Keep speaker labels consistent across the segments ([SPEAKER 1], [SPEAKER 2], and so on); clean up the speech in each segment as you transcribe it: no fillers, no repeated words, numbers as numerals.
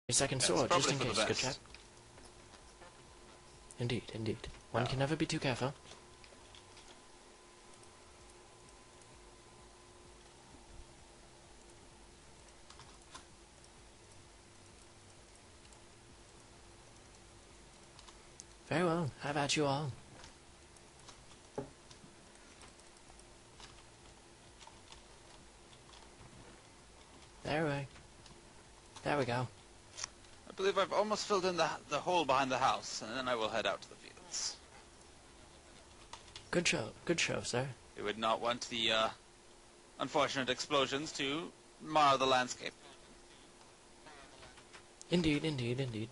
[SPEAKER 1] A second
[SPEAKER 2] Yes,
[SPEAKER 1] sword, just in
[SPEAKER 2] probably for
[SPEAKER 1] case,
[SPEAKER 2] the
[SPEAKER 1] good chap.
[SPEAKER 2] best.
[SPEAKER 1] Indeed, indeed. One can never be too careful. Very well, how about you all? There we go.
[SPEAKER 2] I believe I've almost filled in the hole behind the house, and then I will head out to the fields.
[SPEAKER 1] Good show, sir.
[SPEAKER 2] We would not want the unfortunate explosions to mar the landscape.
[SPEAKER 1] Indeed, indeed, indeed.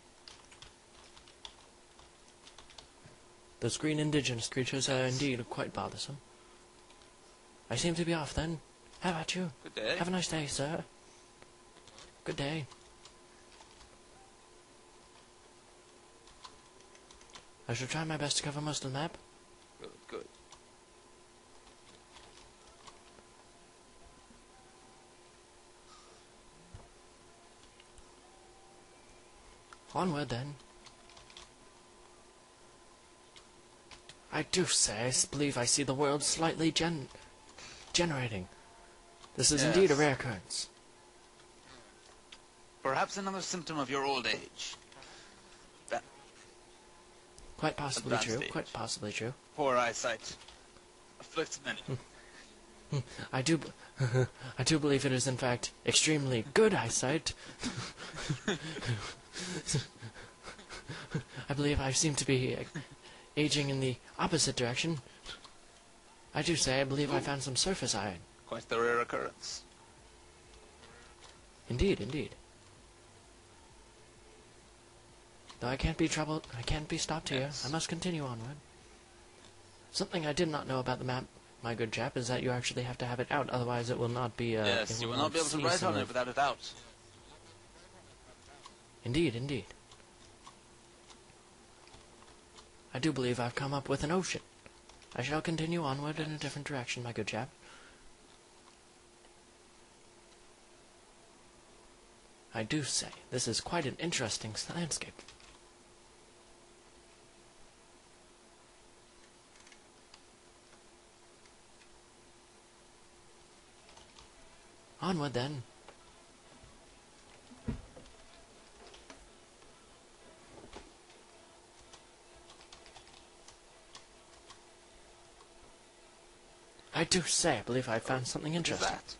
[SPEAKER 1] Those green indigenous creatures are indeed quite bothersome. I seem to be off then. How about you?
[SPEAKER 2] Good day.
[SPEAKER 1] Have a nice day, sir. Good day. I shall try my best to cover most of the map.
[SPEAKER 2] Good, good.
[SPEAKER 1] Onward then. I do say, I believe I see the world slightly generating. This is indeed a
[SPEAKER 2] Yes.
[SPEAKER 1] rare occurrence.
[SPEAKER 2] Perhaps another symptom of your old age. That
[SPEAKER 1] Quite possibly
[SPEAKER 2] Advanced
[SPEAKER 1] true.
[SPEAKER 2] age.
[SPEAKER 1] Quite possibly true.
[SPEAKER 2] poor eyesight afflicts many.
[SPEAKER 1] I do believe it is in fact extremely good eyesight. I believe I seem to be aging in the opposite direction. I do say I believe I found some surface iron.
[SPEAKER 2] Quite the rare occurrence.
[SPEAKER 1] Indeed, indeed. Though I can't be stopped here.
[SPEAKER 2] Yes.
[SPEAKER 1] I must continue onward. Something I did not know about the map, my good chap, is that you actually have to have it out, otherwise it will not be,
[SPEAKER 2] Yes, you will not be able to write on it without a doubt.
[SPEAKER 1] Indeed, indeed. I do believe I've come up with an ocean. I shall continue onward in a different direction, my good chap. I do say, this is quite an interesting landscape. Onward then. I do say, I believe I found something
[SPEAKER 2] What is
[SPEAKER 1] interesting.
[SPEAKER 2] that?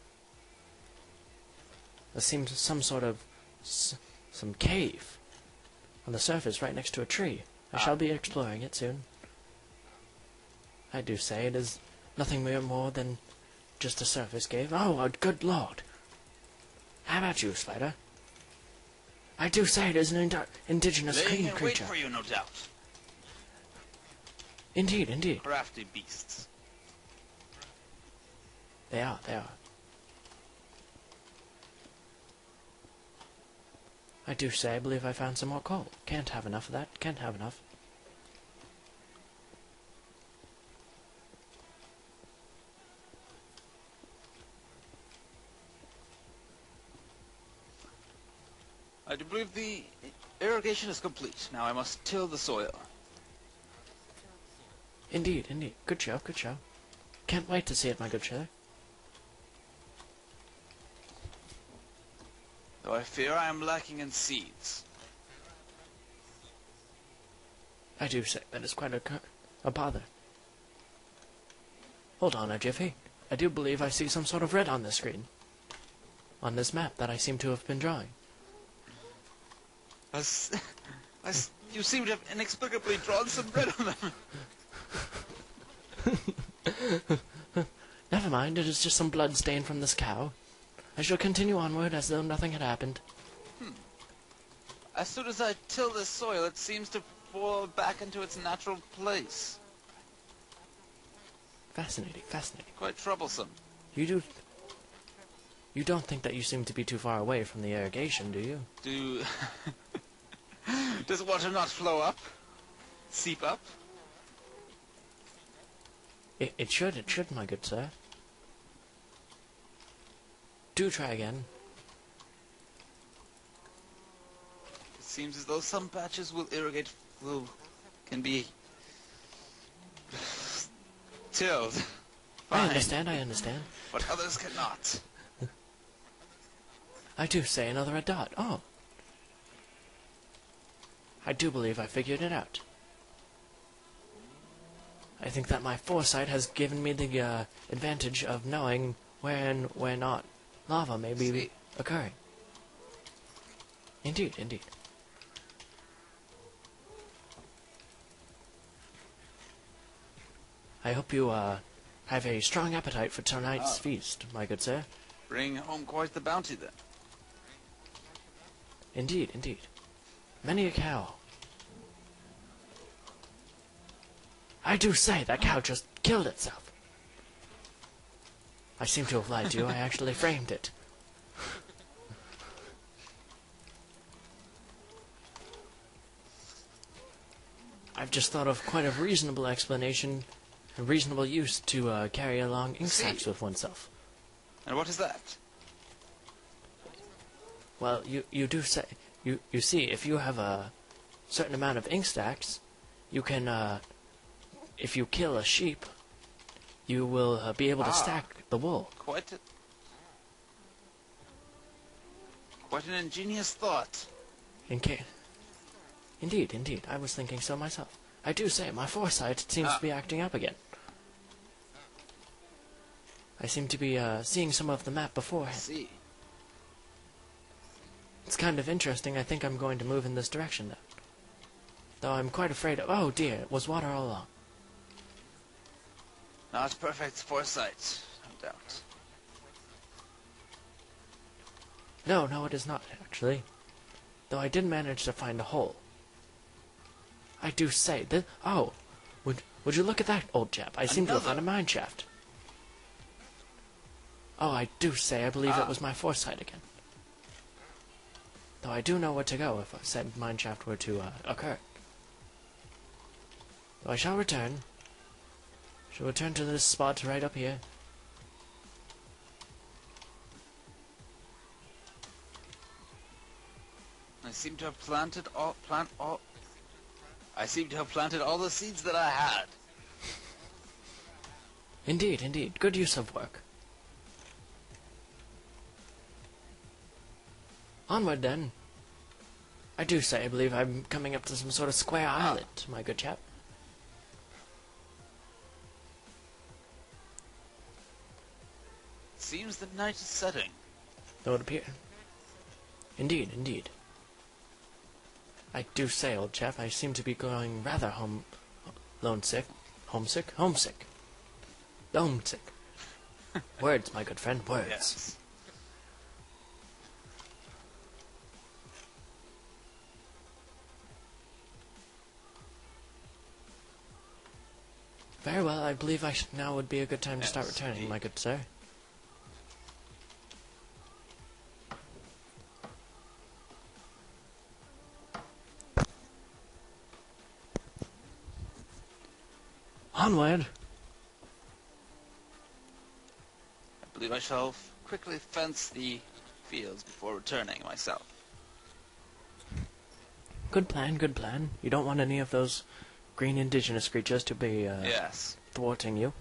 [SPEAKER 1] There seems some sort of some cave on the surface right next to a tree. I shall be exploring it soon. I do say it is nothing more than just a surface cave. Oh, good lord! How about you, Spider? I do say it is an indigenous
[SPEAKER 2] Laying
[SPEAKER 1] green
[SPEAKER 2] in wait
[SPEAKER 1] creature.
[SPEAKER 2] for you, no doubt.
[SPEAKER 1] Indeed, indeed.
[SPEAKER 2] Crafty beasts.
[SPEAKER 1] They are, they are. I do say I believe I found some more coal. Can't have enough of that. Can't have enough.
[SPEAKER 2] I do believe the irrigation is complete. Now I must till the soil.
[SPEAKER 1] Indeed, indeed. Good show, good show. Can't wait to see it, my good sir.
[SPEAKER 2] Though I fear I am lacking in seeds.
[SPEAKER 1] I do say that is quite a bother. Hold on a jiffy. I do believe I see some sort of red on the screen. On this map that I seem to have been drawing.
[SPEAKER 2] You seem to have inexplicably drawn some red on them.
[SPEAKER 1] Never mind, it is just some blood stain from this cow. I shall continue onward as though nothing had happened.
[SPEAKER 2] As soon as I till this soil, it seems to fall back into its natural place.
[SPEAKER 1] Fascinating, fascinating.
[SPEAKER 2] Quite troublesome.
[SPEAKER 1] You don't think that you seem to be too far away from the irrigation, do you?
[SPEAKER 2] Does water not flow up? Seep up?
[SPEAKER 1] It should, my good sir. Do try again.
[SPEAKER 2] Seems as though some patches can be tilled.
[SPEAKER 1] I
[SPEAKER 2] Fine.
[SPEAKER 1] understand.
[SPEAKER 2] But others cannot.
[SPEAKER 1] I do say another red dot. Oh. I do believe I figured it out. I think that my foresight has given me the advantage of knowing where and where not lava may be
[SPEAKER 2] See.
[SPEAKER 1] occurring. Indeed, indeed. I hope you have a strong appetite for tonight's feast, my good sir.
[SPEAKER 2] Bring home quite the bounty then.
[SPEAKER 1] Indeed, indeed. Many a cow. I do say that cow just killed itself. I seem to have lied to you. I actually framed it. I've just thought of quite a reasonable explanation, a reasonable use to carry along ink sacs with oneself.
[SPEAKER 2] And what is that?
[SPEAKER 1] Well, you do say, you see, if you have a certain amount of ink stacks, you can, if you kill a sheep, you will be able to stack the wool.
[SPEAKER 2] Quite an ingenious thought.
[SPEAKER 1] Indeed, indeed, I was thinking so myself. I do say, my foresight seems to be acting up again. I seem to be seeing some of the map beforehand.
[SPEAKER 2] See.
[SPEAKER 1] It's kind of interesting. I think I'm going to move in this direction now. Though I'm quite afraid of... Oh dear, it was water all along.
[SPEAKER 2] Not perfect foresight, no doubt.
[SPEAKER 1] No, it is not, actually. Though I did manage to find a hole. I do say that... Oh, would you look at that, old chap? I seem to have found a mine shaft. Oh, I do say I believe it was my foresight again. Though I do know where to go if a said mine shaft were to occur. So I shall return. Shall return to this spot right up here.
[SPEAKER 2] I seem to have planted all the seeds that I had.
[SPEAKER 1] Indeed, indeed. Good use of work. Onward, then. I do say I believe I'm coming up to some sort of square islet, my good chap.
[SPEAKER 2] Seems the night is setting.
[SPEAKER 1] Though it appear. Indeed, indeed. I do say, old chap, I seem to be growing rather homesick. Words, my good friend, words.
[SPEAKER 2] Yes.
[SPEAKER 1] Very well, I believe now would be a good time to start returning, my good sir. Onward!
[SPEAKER 2] I believe I shall quickly fence the fields before returning myself.
[SPEAKER 1] Good plan, good plan. You don't want any of those green indigenous creatures to be
[SPEAKER 2] Yes.
[SPEAKER 1] thwarting you.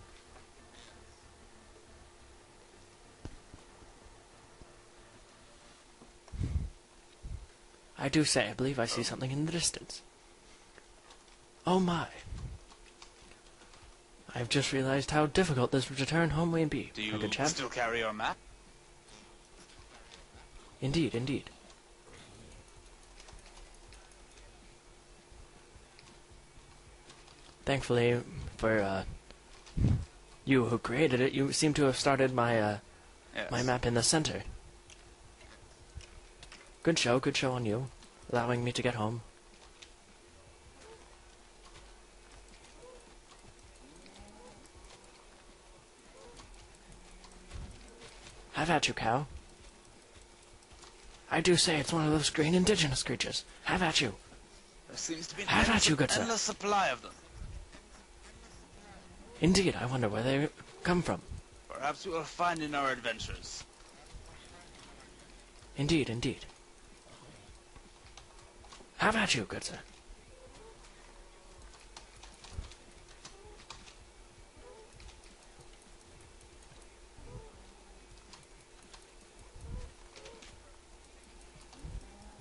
[SPEAKER 1] I do say, I believe I see something in the distance. Oh my. I've just realized how difficult this return home may be,
[SPEAKER 2] Do
[SPEAKER 1] my
[SPEAKER 2] you
[SPEAKER 1] good chap.
[SPEAKER 2] still carry your map?
[SPEAKER 1] Indeed, indeed. Thankfully, for you who created it, you seem to have started my my map in the center. Good show on you, allowing me to get home. Have at you, cow. I do say it's one of those green indigenous creatures. Have at you.
[SPEAKER 2] There seems to be
[SPEAKER 1] Have at you, good sir.
[SPEAKER 2] endless supply of them.
[SPEAKER 1] Indeed, I wonder where they come from.
[SPEAKER 2] Perhaps we will find in our adventures.
[SPEAKER 1] Indeed, indeed. Have at you, good sir.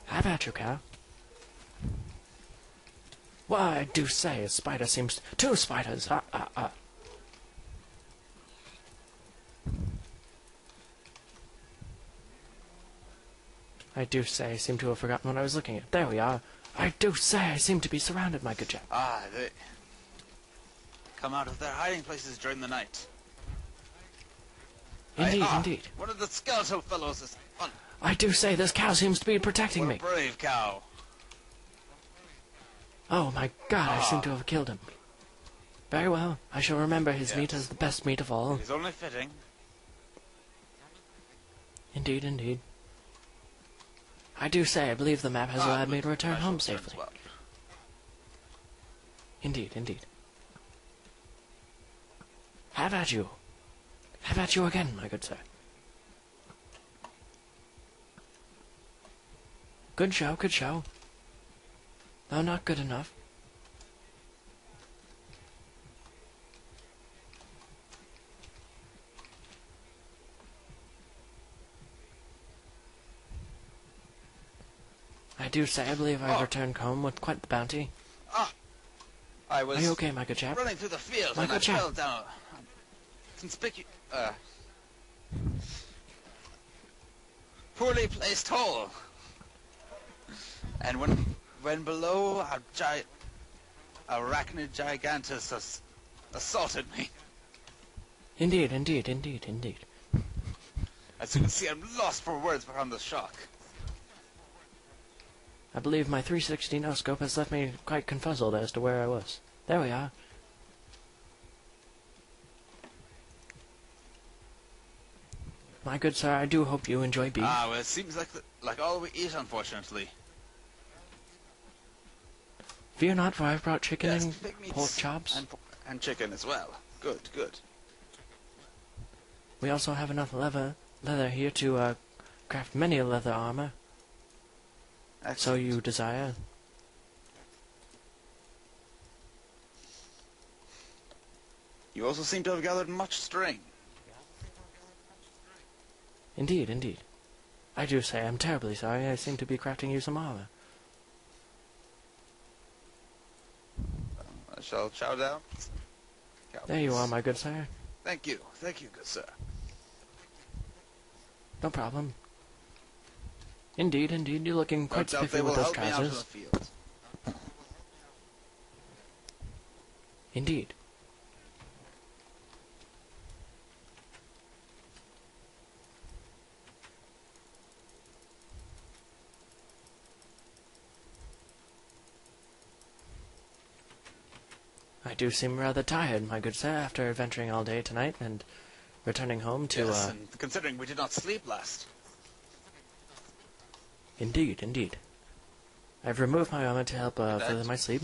[SPEAKER 1] Have at you, cow. Why, I do say, a spider seems... 2 spiders! I do say I seem to have forgotten what I was looking at. There we are. I do say I seem to be surrounded, my good chap.
[SPEAKER 2] Ah, they come out of their hiding places during the night.
[SPEAKER 1] Indeed, indeed.
[SPEAKER 2] One of the skeletal fellows is on.
[SPEAKER 1] I do say this cow seems to be protecting me.
[SPEAKER 2] What a brave cow.
[SPEAKER 1] Oh my god, I seem to have killed him. Very well, I shall remember his meat as the best meat of all.
[SPEAKER 2] He's only fitting.
[SPEAKER 1] Indeed, indeed. I do say I believe the map has allowed me to return home safely.
[SPEAKER 2] Well.
[SPEAKER 1] Indeed, indeed. Have at you. Have at you again, my good sir. Good show, good show. Though not good enough. I do say I believe I've returned home with quite the bounty.
[SPEAKER 2] I was
[SPEAKER 1] Are you okay, my good chap?
[SPEAKER 2] running through the field
[SPEAKER 1] My
[SPEAKER 2] and I
[SPEAKER 1] good chap.
[SPEAKER 2] fell down a poorly placed hole. And when below, a arachnid gigantus assaulted me.
[SPEAKER 1] Indeed, indeed, indeed, indeed.
[SPEAKER 2] As you can see, I'm lost for words from the shock.
[SPEAKER 1] I believe my 360 no-scope has left me quite confuzzled as to where I was. There we are. My good sir, I do hope you enjoy beef.
[SPEAKER 2] Well, it seems like all we eat, unfortunately.
[SPEAKER 1] Fear not, for I've brought chicken
[SPEAKER 2] Yes,
[SPEAKER 1] and
[SPEAKER 2] pig meats
[SPEAKER 1] pork chops.
[SPEAKER 2] and chicken as well. Good, good.
[SPEAKER 1] We also have enough leather here to craft many a leather armor.
[SPEAKER 2] Excellent.
[SPEAKER 1] So you desire.
[SPEAKER 2] You also seem to have gathered much string.
[SPEAKER 1] Indeed, indeed. I do say I'm terribly sorry. I seem to be crafting you some armor.
[SPEAKER 2] I shall chow down.
[SPEAKER 1] There you are, my good sir.
[SPEAKER 2] Thank you, good sir.
[SPEAKER 1] No problem. Indeed, indeed, you're looking quite
[SPEAKER 2] No doubt
[SPEAKER 1] spiffy
[SPEAKER 2] they
[SPEAKER 1] with
[SPEAKER 2] will
[SPEAKER 1] those
[SPEAKER 2] help me out in the
[SPEAKER 1] trousers.
[SPEAKER 2] field.
[SPEAKER 1] Indeed. I do seem rather tired, my good sir, after adventuring all day tonight and returning home to,
[SPEAKER 2] Yes, and considering we did not sleep last.
[SPEAKER 1] Indeed, indeed. I've removed my armor to help further
[SPEAKER 2] That-
[SPEAKER 1] my sleep.